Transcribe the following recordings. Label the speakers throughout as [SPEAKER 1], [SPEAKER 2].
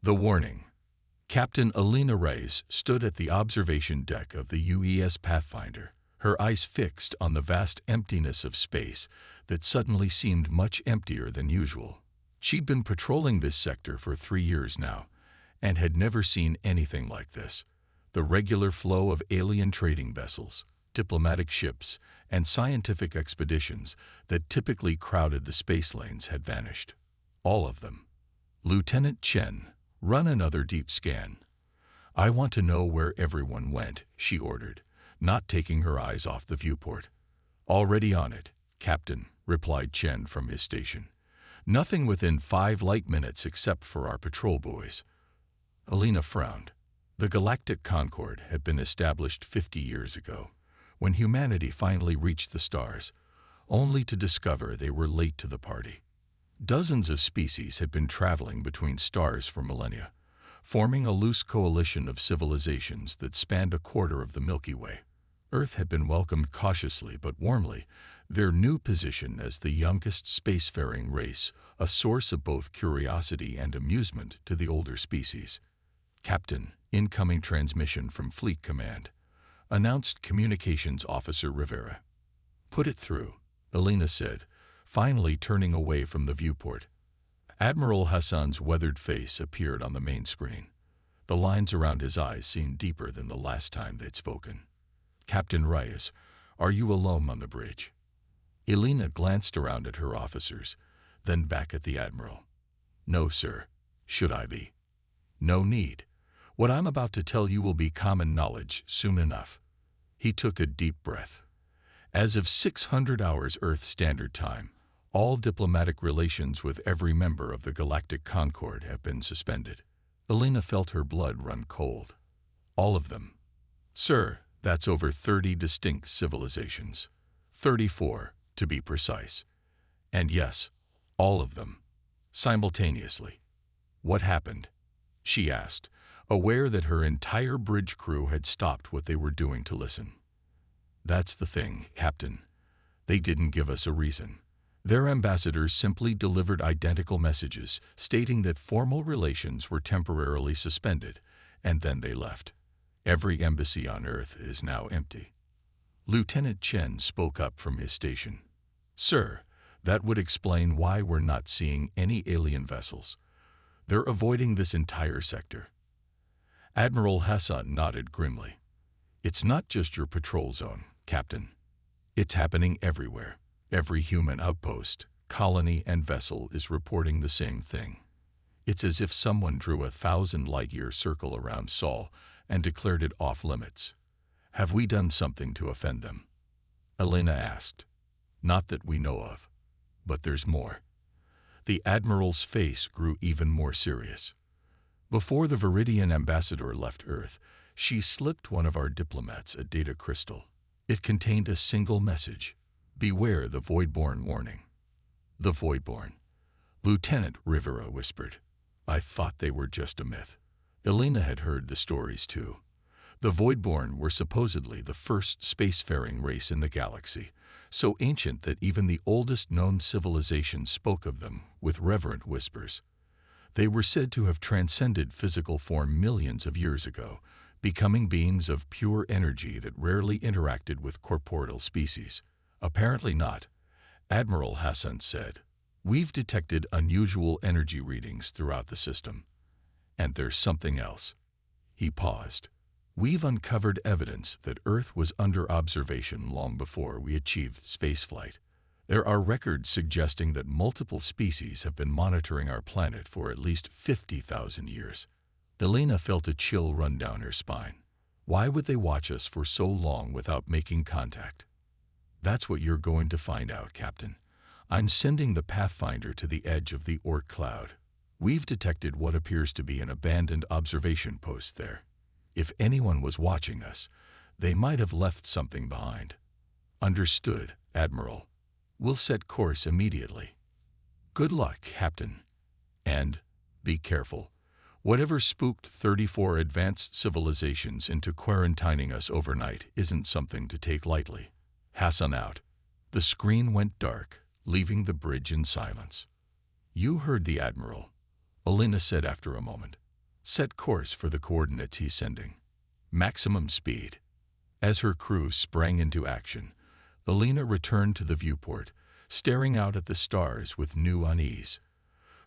[SPEAKER 1] The warning. Captain Alina Reyes stood at the observation deck of the UES Pathfinder, her eyes fixed on the vast emptiness of space that suddenly seemed much emptier than usual. She'd been patrolling this sector for 3 years now, and had never seen anything like this. The regular flow of alien trading vessels, diplomatic ships, and scientific expeditions that typically crowded the space lanes had vanished. All of them. Lieutenant Chen, run another deep scan. I want to know where everyone went, she ordered, not taking her eyes off the viewport. Already on it, Captain, replied Chen from his station. Nothing within 5 light minutes except for our patrol buoys. Alina frowned. The Galactic Concord had been established 50 years ago, when humanity finally reached the stars, only to discover they were late to the party. Dozens of species had been traveling between stars for millennia, forming a loose coalition of civilizations that spanned a quarter of the Milky Way. Earth had been welcomed cautiously but warmly, their new position as the youngest spacefaring race, a source of both curiosity and amusement to the older species. Captain, incoming transmission from Fleet Command, announced Communications Officer Rivera. Put it through, Alina said, finally turning away from the viewport. Admiral Hassan's weathered face appeared on the main screen. The lines around his eyes seemed deeper than the last time they'd spoken. Captain Reyes, are you alone on the bridge? Alina glanced around at her officers, then back at the Admiral. No, sir. Should I be? No need. What I'm about to tell you will be common knowledge soon enough. He took a deep breath. As of 600 hours Earth Standard Time, all diplomatic relations with every member of the Galactic Concord have been suspended. Alina felt her blood run cold. All of them. Sir, that's over 30 distinct civilizations. 34, to be precise. And yes, all of them. Simultaneously. What happened? She asked, aware that her entire bridge crew had stopped what they were doing to listen. That's the thing, Captain. They didn't give us a reason. Their ambassadors simply delivered identical messages stating that formal relations were temporarily suspended, and then they left. Every embassy on Earth is now empty. Lieutenant Chen spoke up from his station. Sir, that would explain why we're not seeing any alien vessels. They're avoiding this entire sector. Admiral Hassan nodded grimly. It's not just your patrol zone, Captain. It's happening everywhere. Every human outpost, colony, and vessel is reporting the same thing. It's as if someone drew a 1,000-light-year circle around Sol and declared it off-limits. Have we done something to offend them? Alina asked. Not that we know of. But there's more. The Admiral's face grew even more serious. Before the Viridian ambassador left Earth, she slipped one of our diplomats a data crystal. It contained a single message. Beware the Voidborn warning. The Voidborn. Lieutenant Rivera whispered. I thought they were just a myth. Alina had heard the stories too. The Voidborn were supposedly the first spacefaring race in the galaxy, so ancient that even the oldest known civilization spoke of them with reverent whispers. They were said to have transcended physical form millions of years ago, becoming beings of pure energy that rarely interacted with corporeal species. Apparently not, Admiral Hassan said. We've detected unusual energy readings throughout the system. And there's something else. He paused. We've uncovered evidence that Earth was under observation long before we achieved spaceflight. There are records suggesting that multiple species have been monitoring our planet for at least 50,000 years. Alina felt a chill run down her spine. Why would they watch us for so long without making contact? That's what you're going to find out, Captain. I'm sending the Pathfinder to the edge of the Oort cloud. We've detected what appears to be an abandoned observation post there. If anyone was watching us, they might have left something behind. Understood, Admiral. We'll set course immediately. Good luck, Captain. And be careful. Whatever spooked 34 advanced civilizations into quarantining us overnight isn't something to take lightly. Hassan out. The screen went dark, leaving the bridge in silence. You heard the Admiral, Alina said after a moment. Set course for the coordinates he's sending. Maximum speed. As her crew sprang into action, Alina returned to the viewport, staring out at the stars with new unease.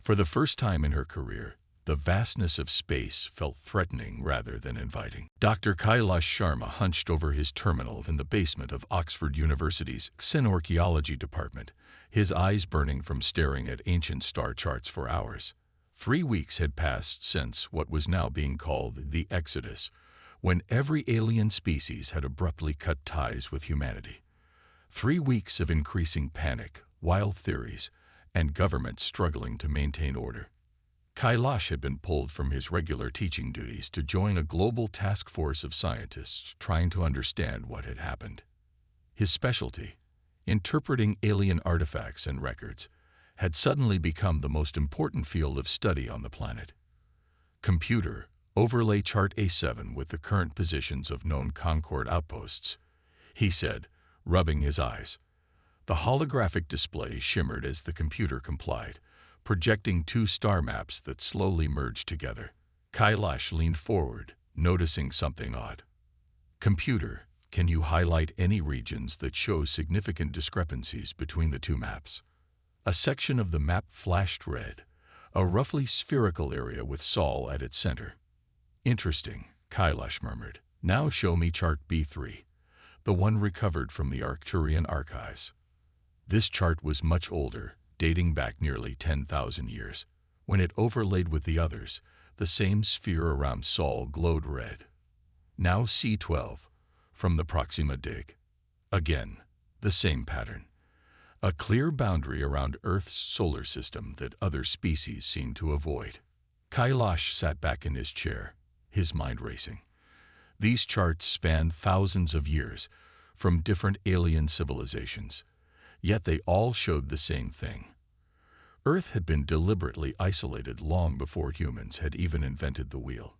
[SPEAKER 1] For the first time in her career, the vastness of space felt threatening rather than inviting. Dr. Kailash Sharma hunched over his terminal in the basement of Oxford University's Xenorchaeology department, his eyes burning from staring at ancient star charts for hours. 3 weeks had passed since what was now being called the Exodus, when every alien species had abruptly cut ties with humanity. 3 weeks of increasing panic, wild theories, and governments struggling to maintain order. Kailash had been pulled from his regular teaching duties to join a global task force of scientists trying to understand what had happened. His specialty, interpreting alien artifacts and records, had suddenly become the most important field of study on the planet. Computer, overlay chart A7 with the current positions of known Concord outposts, he said, rubbing his eyes. The holographic display shimmered as the computer complied, projecting 2 star maps that slowly merged together. Kailash leaned forward, noticing something odd. Computer, can you highlight any regions that show significant discrepancies between the 2 maps? A section of the map flashed red, a roughly spherical area with Sol at its center. Interesting, Kailash murmured. Now show me chart B3, the one recovered from the Arcturian archives. This chart was much older, dating back nearly 10,000 years. When it overlaid with the others, the same sphere around Sol glowed red. Now C12, from the Proxima dig. Again, the same pattern. A clear boundary around Earth's solar system that other species seemed to avoid. Kailash sat back in his chair, his mind racing. These charts spanned thousands of years from different alien civilizations, yet they all showed the same thing. Earth had been deliberately isolated long before humans had even invented the wheel.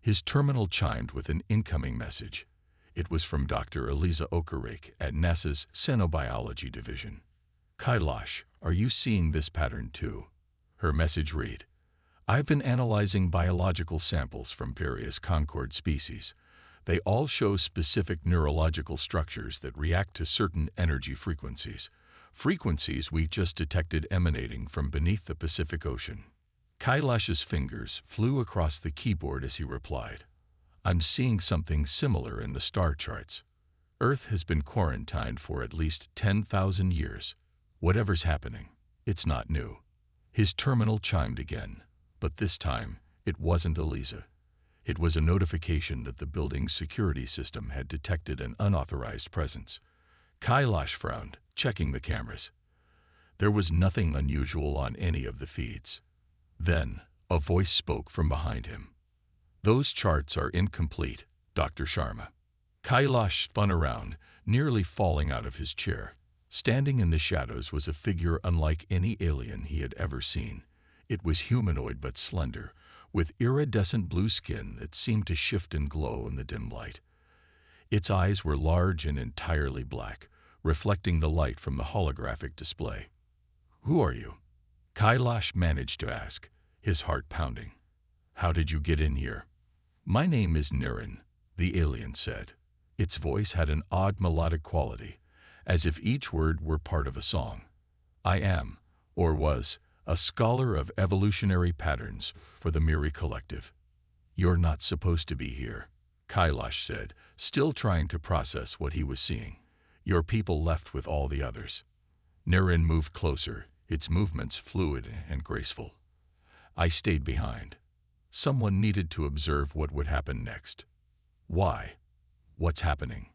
[SPEAKER 1] His terminal chimed with an incoming message. It was from Dr. Eliza Okereke at NASA's Xenobiology Division. Kailash, are you seeing this pattern too? Her message read, I've been analyzing biological samples from various Concord species. They all show specific neurological structures that react to certain energy frequencies. Frequencies we just detected emanating from beneath the Pacific Ocean. Kailash's fingers flew across the keyboard as he replied, I'm seeing something similar in the star charts. Earth has been quarantined for at least 10,000 years. Whatever's happening, it's not new. His terminal chimed again, but this time it wasn't Eliza. It was a notification that the building's security system had detected an unauthorized presence. Kailash frowned, checking the cameras. There was nothing unusual on any of the feeds. Then, a voice spoke from behind him. Those charts are incomplete, Dr. Sharma. Kailash spun around, nearly falling out of his chair. Standing in the shadows was a figure unlike any alien he had ever seen. It was humanoid but slender, with iridescent blue skin that seemed to shift and glow in the dim light. Its eyes were large and entirely black, reflecting the light from the holographic display. Who are you? Kailash managed to ask, his heart pounding. How did you get in here? My name is Niren, the alien said. Its voice had an odd melodic quality, as if each word were part of a song. I am, or was, a scholar of evolutionary patterns for the Miri Collective. You're not supposed to be here, Kailash said, still trying to process what he was seeing. Your people left with all the others. Niren moved closer, its movements fluid and graceful. I stayed behind. Someone needed to observe what would happen next. Why? What's happening?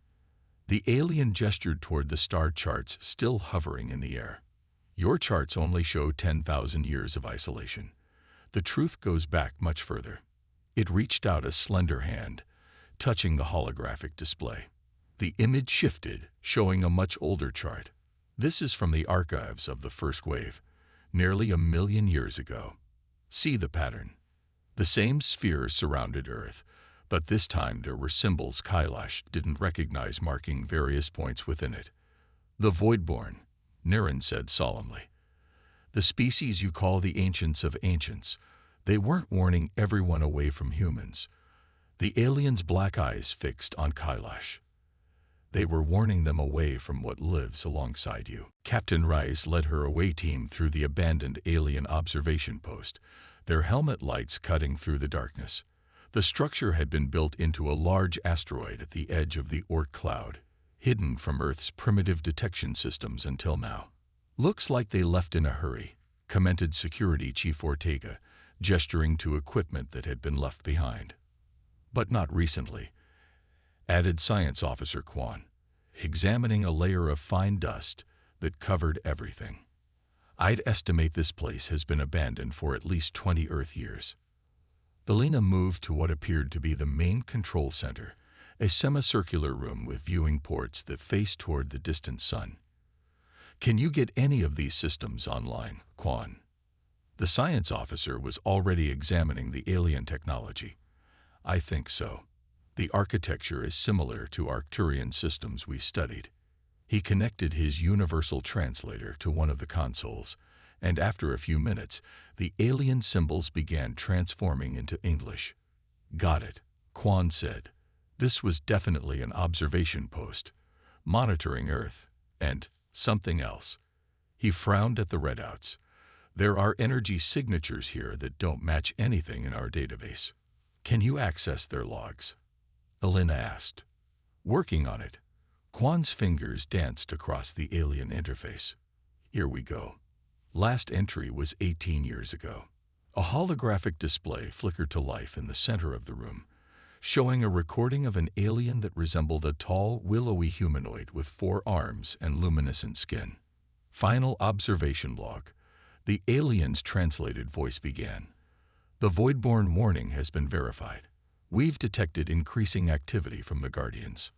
[SPEAKER 1] The alien gestured toward the star charts still hovering in the air. Your charts only show 10,000 years of isolation. The truth goes back much further. It reached out a slender hand, touching the holographic display. The image shifted, showing a much older chart. This is from the archives of the first wave, nearly 1 million years ago. See the pattern. The same sphere surrounded Earth, but this time there were symbols Kailash didn't recognize marking various points within it. The Voidborn, Niren said solemnly. The species you call the Ancients of Ancients, They weren't warning everyone away from humans. The aliens' black eyes fixed on Kailash. They were warning them away from what lives alongside you. Captain Rice led her away team through the abandoned alien observation post, their helmet lights cutting through the darkness. The structure had been built into a large asteroid at the edge of the Oort cloud, hidden from Earth's primitive detection systems until now. "Looks like they left in a hurry," commented Security Chief Ortega, gesturing to equipment that had been left behind. "But not recently," added Science Officer Kwan, examining a layer of fine dust that covered everything. "I'd estimate this place has been abandoned for at least 20 Earth years." Alina moved to what appeared to be the main control center, a semicircular room with viewing ports that faced toward the distant sun. "Can you get any of these systems online, Kwan?" The science officer was already examining the alien technology. "I think so. The architecture is similar to Arcturian systems we studied." He connected his universal translator to one of the consoles, and after a few minutes, the alien symbols began transforming into English. "Got it," Kwan said. This was definitely an observation post, monitoring Earth, and something else. He frowned at the readouts. "There are energy signatures here that don't match anything in our database." "Can you access their logs?" Alina asked. "Working on it." Kwan's fingers danced across the alien interface. "Here we go." Last entry was 18 years ago. A holographic display flickered to life in the center of the room, showing a recording of an alien that resembled a tall, willowy humanoid with 4 arms and luminescent skin. Final observation log. The alien's translated voice began. "The Voidborn warning has been verified. We've detected increasing activity from the Guardians.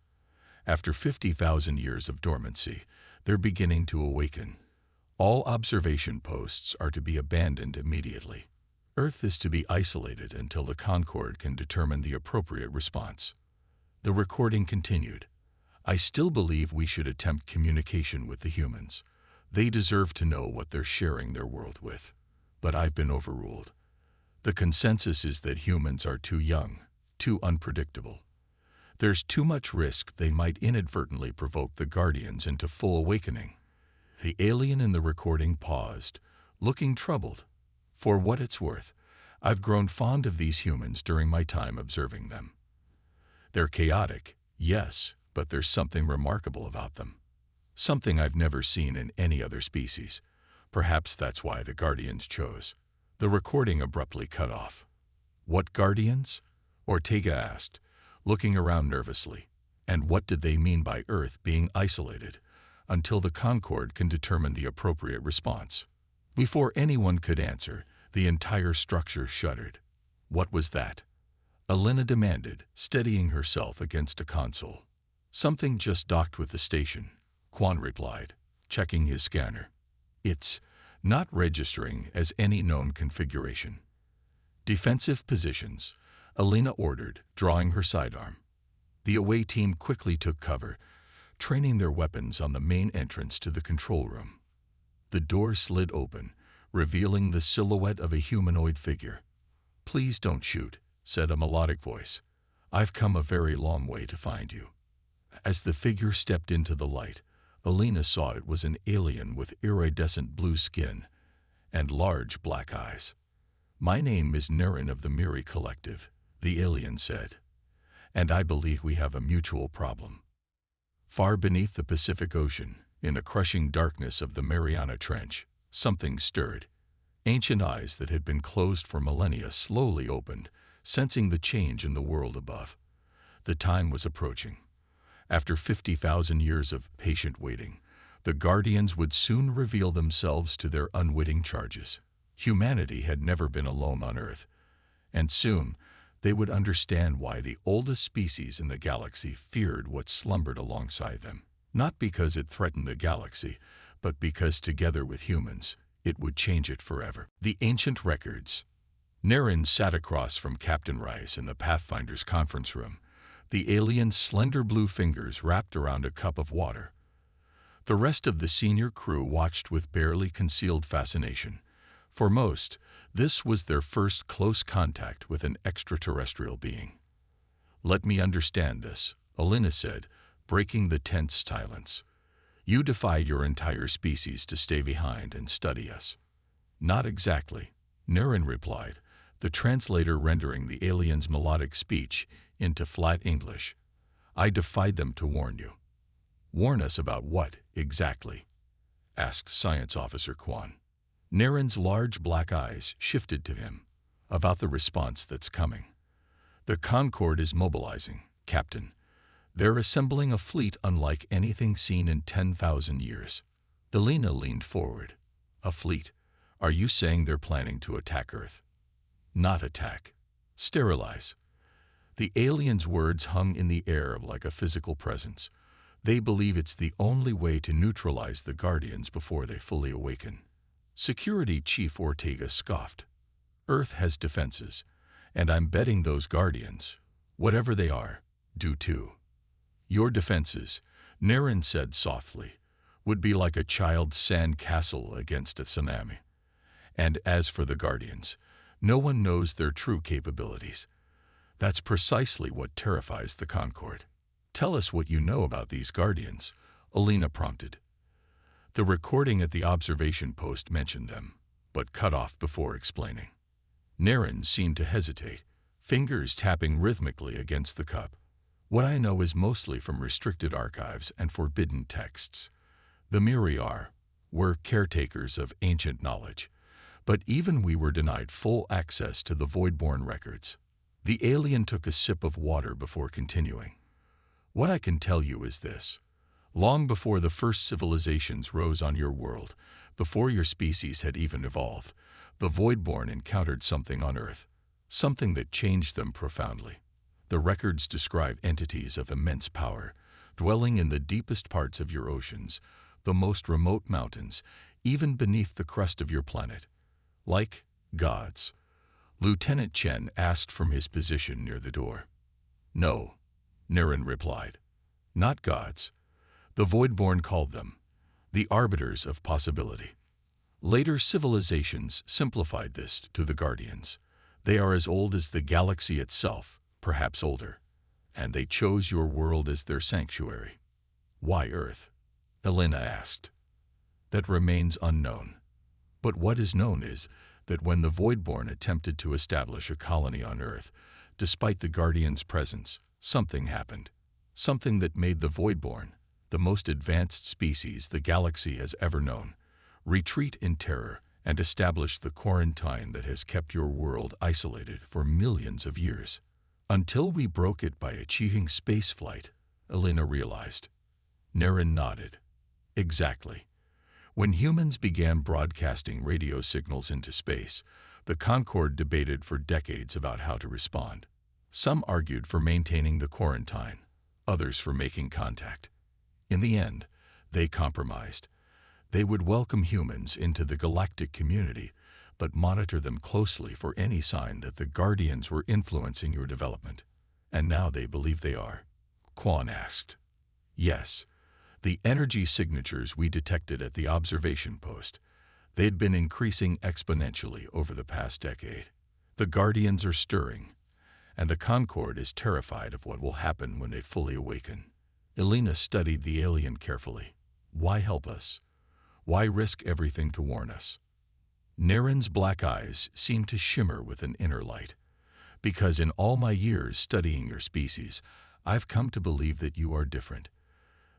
[SPEAKER 1] After 50,000 years of dormancy, they're beginning to awaken. All observation posts are to be abandoned immediately. Earth is to be isolated until the Concord can determine the appropriate response." The recording continued. "I still believe we should attempt communication with the humans. They deserve to know what they're sharing their world with. But I've been overruled. The consensus is that humans are too young, too unpredictable. There's too much risk they might inadvertently provoke the Guardians into full awakening." The alien in the recording paused, looking troubled. "For what it's worth, I've grown fond of these humans during my time observing them. They're chaotic, yes, but there's something remarkable about them. Something I've never seen in any other species. Perhaps that's why the Guardians chose." The recording abruptly cut off. "What Guardians?" Ortega asked, looking around nervously. "And what did they mean by Earth being isolated until the Concord can determine the appropriate response?" Before anyone could answer, the entire structure shuddered. "What was that?" Alina demanded, steadying herself against a console. "Something just docked with the station," Kwan replied, checking his scanner. "It's not registering as any known configuration." "Defensive positions," Alina ordered, drawing her sidearm. The away team quickly took cover, training their weapons on the main entrance to the control room. The door slid open, revealing the silhouette of a humanoid figure. "Please don't shoot," said a melodic voice. "I've come a very long way to find you." As the figure stepped into the light, Alina saw it was an alien with iridescent blue skin and large black eyes. "My name is Naren of the Miri Collective," the alien said, "and I believe we have a mutual problem." Far beneath the Pacific Ocean, in the crushing darkness of the Mariana Trench, something stirred. Ancient eyes that had been closed for millennia slowly opened, sensing the change in the world above. The time was approaching. After 50,000 years of patient waiting, the Guardians would soon reveal themselves to their unwitting charges. Humanity had never been alone on Earth, and soon they would understand why the oldest species in the galaxy feared what slumbered alongside them. Not because it threatened the galaxy, but because together with humans, it would change it forever. The ancient records. Naren sat across from Captain Rice in the Pathfinder's conference room, the alien's slender blue fingers wrapped around a cup of water. The rest of the senior crew watched with barely concealed fascination. For most, this was their first close contact with an extraterrestrial being. "Let me understand this," Alina said, breaking the tense silence. "You defy your entire species to stay behind and study us." "Not exactly," Naren replied, the translator rendering the alien's melodic speech into flat English. "I defied them to warn you." "Warn us about what, exactly?" asked Science Officer Kwan. Naren's large black eyes shifted to him. "About the response that's coming. The Concorde is mobilizing, Captain. They're assembling a fleet unlike anything seen in 10,000 years." Alina leaned forward. "A fleet? Are you saying they're planning to attack Earth?" "Not attack. Sterilize." The aliens' words hung in the air like a physical presence. "They believe it's the only way to neutralize the Guardians before they fully awaken." Security Chief Ortega scoffed. "Earth has defenses, and I'm betting those Guardians, whatever they are, do too." "Your defenses," Naren said softly, "would be like a child's sand castle against a tsunami. And as for the Guardians, no one knows their true capabilities. That's precisely what terrifies the Concorde." "Tell us what you know about these Guardians," Alina prompted. The recording at the observation post mentioned them, but cut off before explaining. Naren seemed to hesitate, fingers tapping rhythmically against the cup. "What I know is mostly from restricted archives and forbidden texts. The Miriar were caretakers of ancient knowledge, but even we were denied full access to the Voidborn records." The alien took a sip of water before continuing. "What I can tell you is this. Long before the first civilizations rose on your world, before your species had even evolved, the Voidborn encountered something on Earth, something that changed them profoundly. The records describe entities of immense power, dwelling in the deepest parts of your oceans, the most remote mountains, even beneath the crust of your planet. Like gods." Lieutenant Chen asked from his position near the door. "No," Naren replied. "Not gods. The Voidborn called them the arbiters of possibility. Later civilizations simplified this to the Guardians. They are as old as the galaxy itself, perhaps older, and they chose your world as their sanctuary." "Why Earth?" Alina asked. "That remains unknown. But what is known is that when the Voidborn attempted to establish a colony on Earth, despite the Guardians' presence, something happened. Something that made the Voidborn, the most advanced species the galaxy has ever known, retreat in terror and establish the quarantine that has kept your world isolated for millions of years. Until we broke it by achieving spaceflight," Alina realized. Naren nodded. "Exactly. When humans began broadcasting radio signals into space, the Concorde debated for decades about how to respond. Some argued for maintaining the quarantine, others for making contact. In the end, they compromised. They would welcome humans into the galactic community, but monitor them closely for any sign that the Guardians were influencing your development. And now they believe they are." Kwan asked. "Yes. The energy signatures we detected at the observation post, they'd been increasing exponentially over the past decade. The Guardians are stirring, and the Concorde is terrified of what will happen when they fully awaken." Alina studied the alien carefully. "Why help us? Why risk everything to warn us?" Naren's black eyes seemed to shimmer with an inner light. "Because in all my years studying your species, I've come to believe that you are different.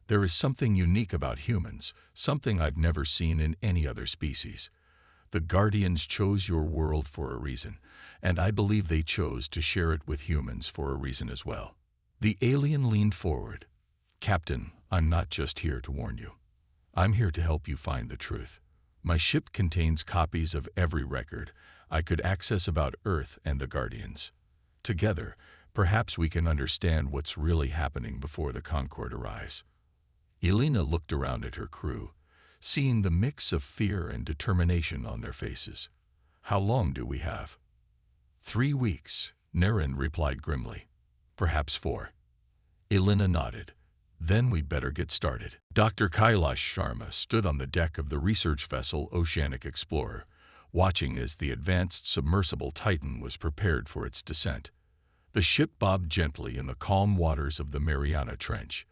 [SPEAKER 1] There is something unique about humans, something I've never seen in any other species. The Guardians chose your world for a reason, and I believe they chose to share it with humans for a reason as well." The alien leaned forward. "Captain, I'm not just here to warn you. I'm here to help you find the truth. My ship contains copies of every record I could access about Earth and the Guardians. Together, perhaps we can understand what's really happening before the Concorde arrives." Alina looked around at her crew, seeing the mix of fear and determination on their faces. "How long do we have?" 3 weeks, Naren replied grimly. "Perhaps 4. Alina nodded. "Then we'd better get started." Dr. Kailash Sharma stood on the deck of the research vessel Oceanic Explorer, watching as the advanced submersible Titan was prepared for its descent. The ship bobbed gently in the calm waters of the Mariana Trench,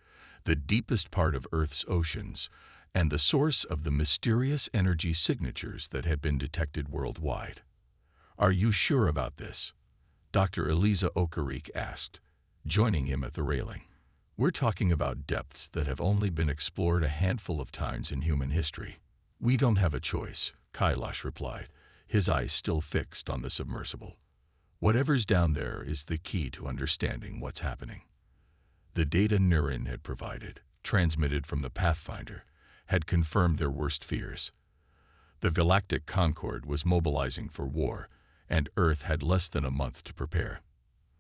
[SPEAKER 1] the deepest part of Earth's oceans, and the source of the mysterious energy signatures that had been detected worldwide. "Are you sure about this?" Dr. Eliza Okereke asked, joining him at the railing. "We're talking about depths that have only been explored a handful of times in human history." "We don't have a choice," Kailash replied, his eyes still fixed on the submersible. "Whatever's down there is the key to understanding what's happening." The data Nirin had provided, transmitted from the Pathfinder, had confirmed their worst fears. The Galactic Concord was mobilizing for war, and Earth had less than a month to prepare.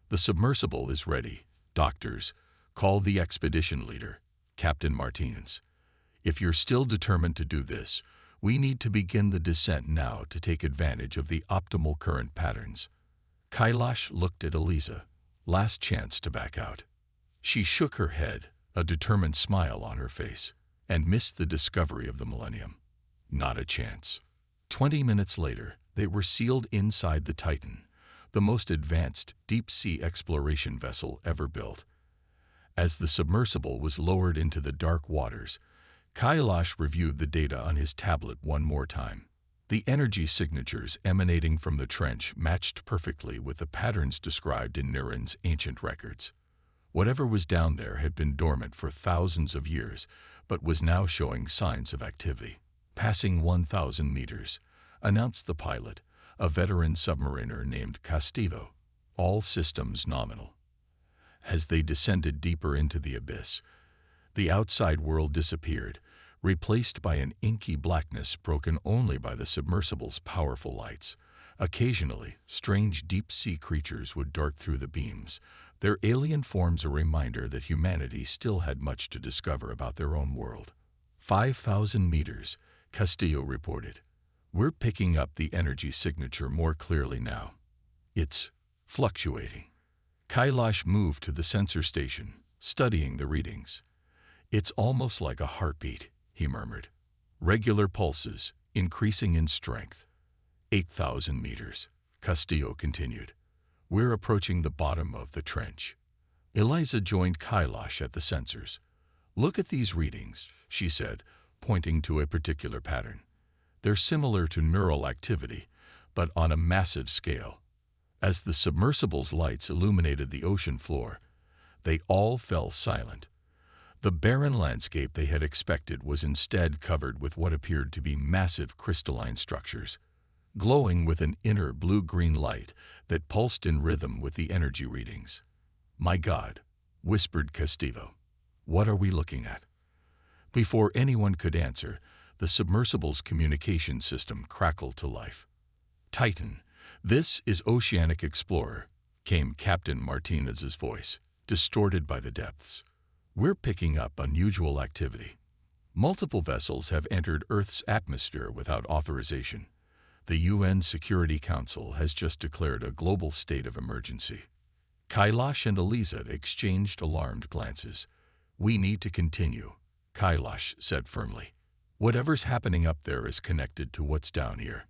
[SPEAKER 1] "The submersible is ready. Doctors, call the expedition leader, Captain Martinez. If you're still determined to do this, we need to begin the descent now to take advantage of the optimal current patterns." Kailash looked at Eliza, last chance to back out. She shook her head, a determined smile on her face, and missed the discovery of the Millennium. Not a chance. 20 minutes later, they were sealed inside the Titan, the most advanced deep-sea exploration vessel ever built. As the submersible was lowered into the dark waters, Kailash reviewed the data on his tablet one more time. The energy signatures emanating from the trench matched perfectly with the patterns described in Nirin's ancient records. Whatever was down there had been dormant for thousands of years, but was now showing signs of activity. "Passing 1,000 meters, announced the pilot, a veteran submariner named Castillo, all systems nominal. As they descended deeper into the abyss, the outside world disappeared, replaced by an inky blackness broken only by the submersible's powerful lights. Occasionally, strange deep-sea creatures would dart through the beams, their alien forms a reminder that humanity still had much to discover about their own world. 5,000 meters, Castillo reported. "We're picking up the energy signature more clearly now. It's fluctuating." Kailash moved to the sensor station, studying the readings. "It's almost like a heartbeat," he murmured. "Regular pulses, increasing in strength." 8,000 meters, Castillo continued. "We're approaching the bottom of the trench." Eliza joined Kailash at the sensors. "Look at these readings," she said, pointing to a particular pattern. "They're similar to neural activity, but on a massive scale." As the submersible's lights illuminated the ocean floor, they all fell silent. The barren landscape they had expected was instead covered with what appeared to be massive crystalline structures, glowing with an inner blue-green light that pulsed in rhythm with the energy readings. "My God," whispered Castillo. "What are we looking at?" Before anyone could answer, the submersible's communication system crackled to life. "Titan, this is Oceanic Explorer," came Captain Martinez's voice, distorted by the depths. "We're picking up unusual activity. Multiple vessels have entered Earth's atmosphere without authorization. The UN Security Council has just declared a global state of emergency." Kailash and Eliza exchanged alarmed glances. "We need to continue," Kailash said firmly. "Whatever's happening up there is connected to what's down here.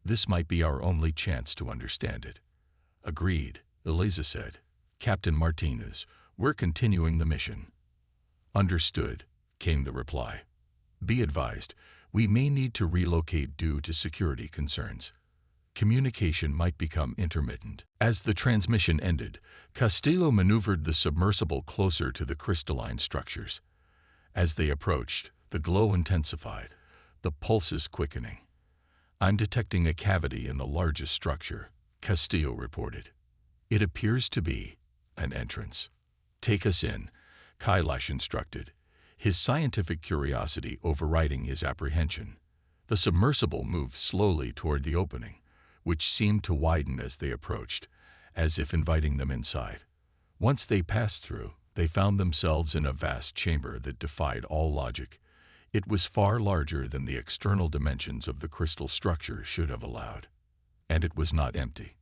[SPEAKER 1] This might be our only chance to understand it." "Agreed," Eliza said. "Captain Martinez, we're continuing the mission." "Understood," came the reply. "Be advised, we may need to relocate due to security concerns. Communication might become intermittent." As the transmission ended, Castillo maneuvered the submersible closer to the crystalline structures. As they approached, the glow intensified, the pulses quickening. "I'm detecting a cavity in the largest structure," Castillo reported. "It appears to be an entrance." "Take us in," Kailash instructed, his scientific curiosity overriding his apprehension. The submersible moved slowly toward the opening, which seemed to widen as they approached, as if inviting them inside. Once they passed through, they found themselves in a vast chamber that defied all logic. It was far larger than the external dimensions of the crystal structure should have allowed. And it was not empty.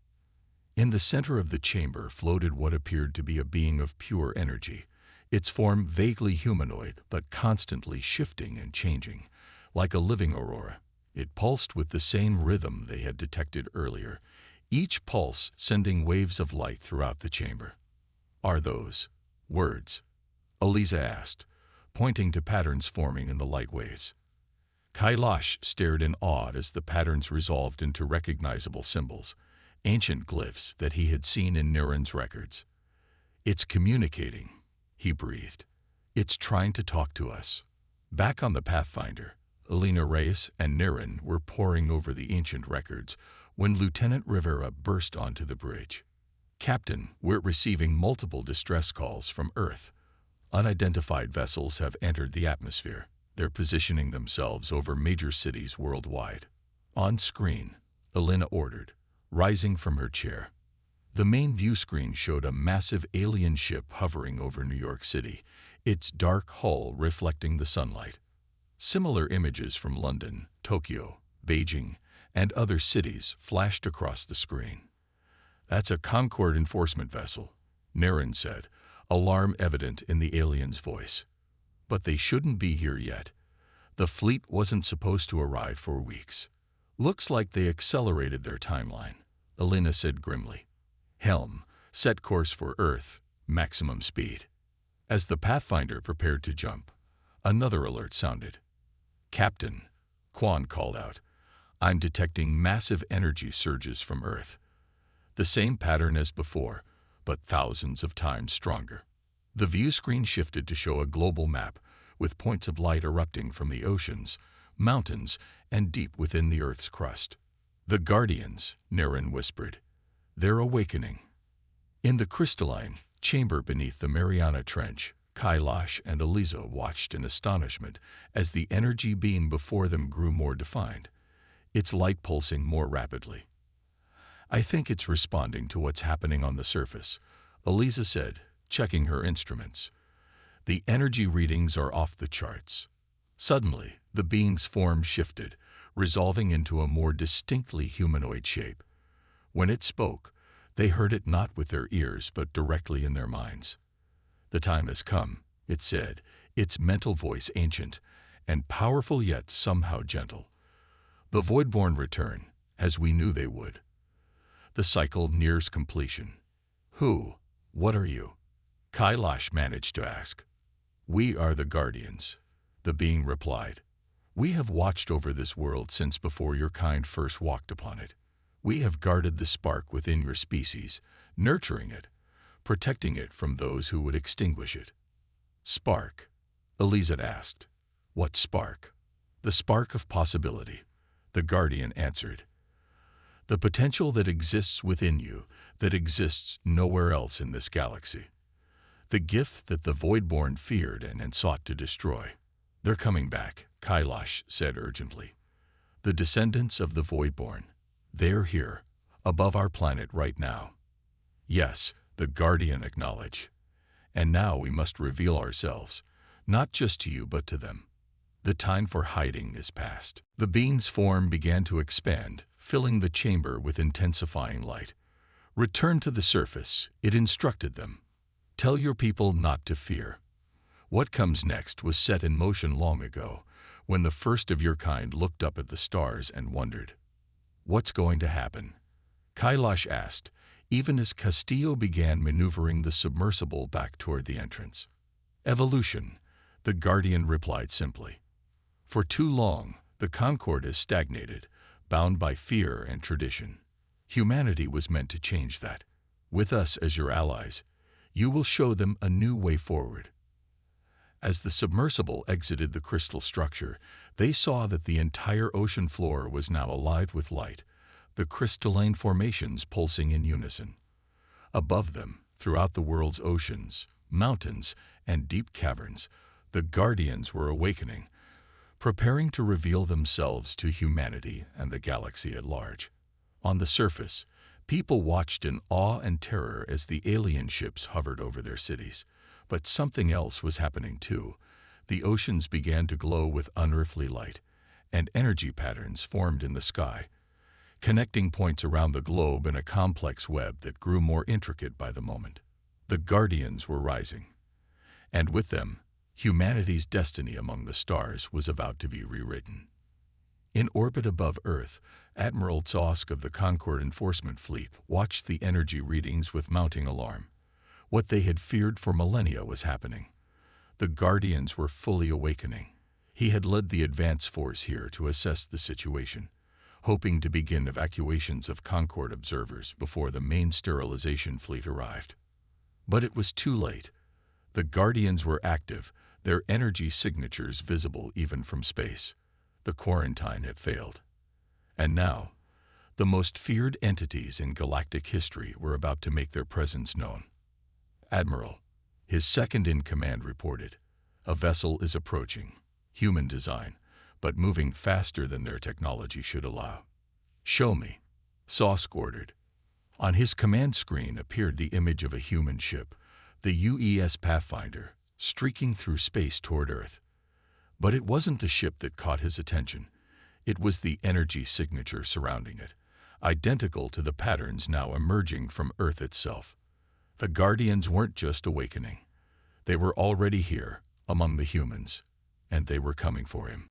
[SPEAKER 1] In the center of the chamber floated what appeared to be a being of pure energy, its form vaguely humanoid but constantly shifting and changing, like a living aurora. It pulsed with the same rhythm they had detected earlier, each pulse sending waves of light throughout the chamber. "Are those words?" Eliza asked, pointing to patterns forming in the light waves. Kailash stared in awe as the patterns resolved into recognizable symbols, ancient glyphs that he had seen in Niren's records. "It's communicating," he breathed. "It's trying to talk to us." Back on the Pathfinder, Alina Reyes and Niren were poring over the ancient records when Lieutenant Rivera burst onto the bridge. "Captain, we're receiving multiple distress calls from Earth. Unidentified vessels have entered the atmosphere. They're positioning themselves over major cities worldwide." On screen, Alina ordered, rising from her chair. The main view screen showed a massive alien ship hovering over New York City, its dark hull reflecting the sunlight. Similar images from London, Tokyo, Beijing, and other cities flashed across the screen. "That's a Concord enforcement vessel," Niren said, alarm evident in the alien's voice. "But they shouldn't be here yet. The fleet wasn't supposed to arrive for weeks. Looks like they accelerated their timeline," Alina said grimly. "Helm, set course for Earth, maximum speed." As the Pathfinder prepared to jump, another alert sounded. "Captain," Quan called out, "I'm detecting massive energy surges from Earth. The same pattern as before, but thousands of times stronger." The view screen shifted to show a global map with points of light erupting from the oceans, mountains, and deep within the Earth's crust. "The Guardians," Niren whispered. "They're awakening." In the crystalline chamber beneath the Mariana Trench, Kailash and Eliza watched in astonishment as the energy beam before them grew more defined, its light pulsing more rapidly. "I think it's responding to what's happening on the surface," Eliza said, checking her instruments. "The energy readings are off the charts." Suddenly, the beam's form shifted, resolving into a more distinctly humanoid shape. When it spoke, they heard it not with their ears but directly in their minds. "The time has come," it said, its mental voice ancient and powerful yet somehow gentle. "The Voidborn return, as we knew they would. The cycle nears completion." What are you?" Kailash managed to ask. "We are the Guardians," the being replied. "We have watched over this world since before your kind first walked upon it. We have guarded the spark within your species, nurturing it, protecting it from those who would extinguish it." "Spark?" Eliza asked. "What spark?" "The spark of possibility," the Guardian answered. "The potential that exists within you, that exists nowhere else in this galaxy. The gift that the Voidborn feared and sought to destroy." "They're coming back," Kailash said urgently. "The descendants of the Voidborn. They're here, above our planet right now." "Yes," the Guardian acknowledged. "And now we must reveal ourselves, not just to you but to them. The time for hiding is past." The being's form began to expand, filling the chamber with intensifying light. "Return to the surface," it instructed them. "Tell your people not to fear. What comes next was set in motion long ago, when the first of your kind looked up at the stars and wondered." "What's going to happen?" Kailash asked, even as Castillo began maneuvering the submersible back toward the entrance. "Evolution," the Guardian replied simply. "For too long, the Concord has stagnated, bound by fear and tradition. Humanity was meant to change that. With us as your allies, you will show them a new way forward." As the submersible exited the crystal structure, they saw that the entire ocean floor was now alive with light, the crystalline formations pulsing in unison. Above them, throughout the world's oceans, mountains, and deep caverns, the Guardians were awakening, preparing to reveal themselves to humanity and the galaxy at large. On the surface, people watched in awe and terror as the alien ships hovered over their cities. But something else was happening too. The oceans began to glow with unearthly light, and energy patterns formed in the sky, connecting points around the globe in a complex web that grew more intricate by the moment. The Guardians were rising, and with them, humanity's destiny among the stars was about to be rewritten. In orbit above Earth, Admiral Zosk of the Concord Enforcement Fleet watched the energy readings with mounting alarm. What they had feared for millennia was happening. The Guardians were fully awakening. He had led the advance force here to assess the situation, hoping to begin evacuations of Concord observers before the main sterilization fleet arrived. But it was too late. The Guardians were active, their energy signatures visible even from space. The quarantine had failed. And now, the most feared entities in galactic history were about to make their presence known. Admiral, his second-in-command reported, "A vessel is approaching, human design, but moving faster than their technology should allow." "Show me," Zosk ordered. On his command screen appeared the image of a human ship, the UES Pathfinder, streaking through space toward Earth. But it wasn't the ship that caught his attention. It was the energy signature surrounding it, identical to the patterns now emerging from Earth itself. The Guardians weren't just awakening. They were already here, among the humans, and they were coming for him.